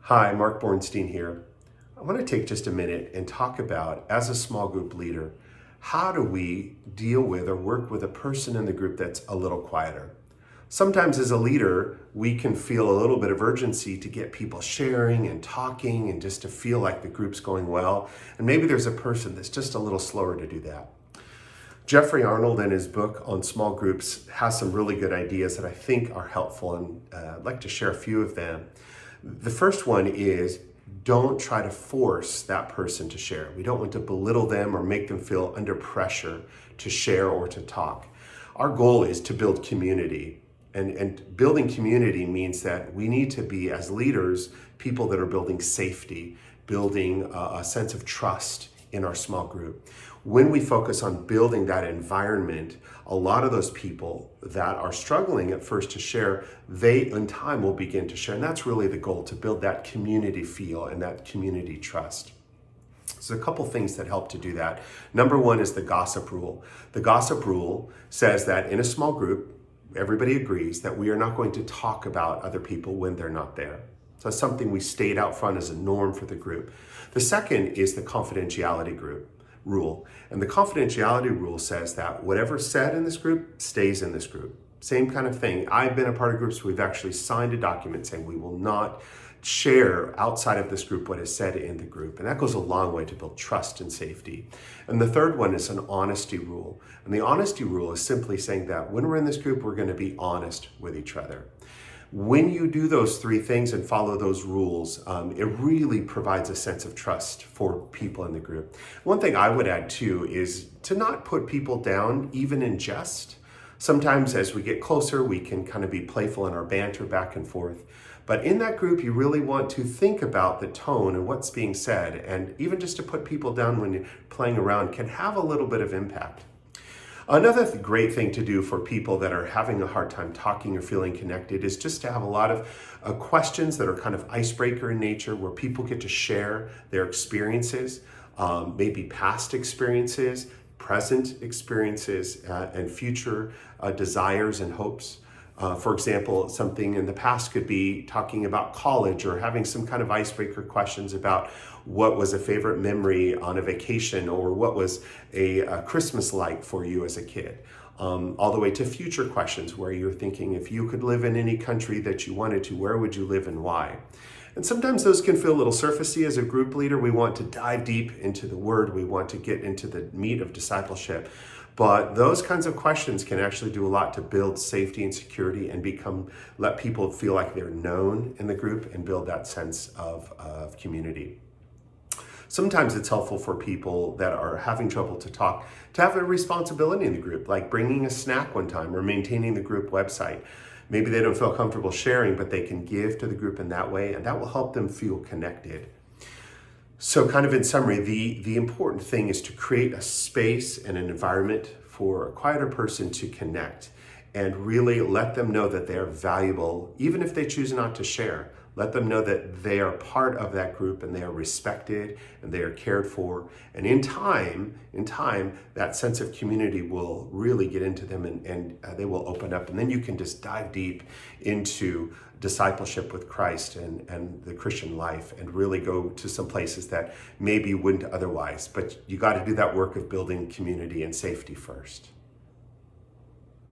Hi, Mark Bornstein here. I want to take just a minute and talk about, as a small group leader, how do we deal with or work with a person in the group that's a little quieter? Sometimes as a leader, we can feel a little bit of urgency to get people sharing and talking and just to feel like the group's going well. And maybe there's a person that's just a little slower to do that. Jeffrey Arnold, in his book on small groups, has some really good ideas that I think are helpful, and I'd like to share a few of them. The first one is, don't try to force that person to share. We don't want to belittle them or make them feel under pressure to share or to talk. Our goal is to build community. And building community means that we need to be, as leaders, people that are building safety, building a sense of trust in our small group. When we focus on building that environment, a lot of those people that are struggling at first to share, they in time will begin to share. And that's really the goal, to build that community feel and that community trust. So a couple things that help to do that. Number one is the gossip rule. The gossip rule says that in a small group, everybody agrees that we are not going to talk about other people when they're not there. So that's something we state out front as a norm for the group. The second is the confidentiality rule. And the confidentiality rule says that whatever's said in this group stays in this group. Same kind of thing. I've been a part of groups where we've actually signed a document saying we will not share outside of this group what is said in the group. And that goes a long way to build trust and safety. And the third one is an honesty rule. And the honesty rule is simply saying that when we're in this group, we're going to be honest with each other. When you do those three things and follow those rules, it really provides a sense of trust for people in the group. One thing I would add too is to not put people down, even in jest. Sometimes as we get closer, we can kind of be playful in our banter back and forth. But in that group, you really want to think about the tone and what's being said. And even just to put people down when you're playing around can have a little bit of impact. Another great thing to do for people that are having a hard time talking or feeling connected is just to have a lot of questions that are kind of icebreaker in nature, where people get to share their experiences, maybe past experiences, present experiences, and future desires and hopes. For example, something in the past could be talking about college or having some kind of icebreaker questions about what was a favorite memory on a vacation, or what was a Christmas like for you as a kid. All the way to future questions where you're thinking, if you could live in any country that you wanted to, where would you live and why? And sometimes those can feel a little surfacey. As a group leader, we want to dive deep into the word. We want to get into the meat of discipleship. But those kinds of questions can actually do a lot to build safety and security and let people feel like they're known in the group and build that sense of community. Sometimes it's helpful for people that are having trouble to talk to have a responsibility in the group, like bringing a snack one time or maintaining the group website. Maybe they don't feel comfortable sharing, but they can give to the group in that way, and that will help them feel connected. So kind of in summary, the important thing is to create a space and an environment for a quieter person to connect and really let them know that they're valuable, even if they choose not to share. Let them know that they are part of that group and they are respected and they are cared for. And in time, that sense of community will really get into them and they will open up. And then you can just dive deep into discipleship with Christ and the Christian life and really go to some places that maybe you wouldn't otherwise. But you got to do that work of building community and safety first.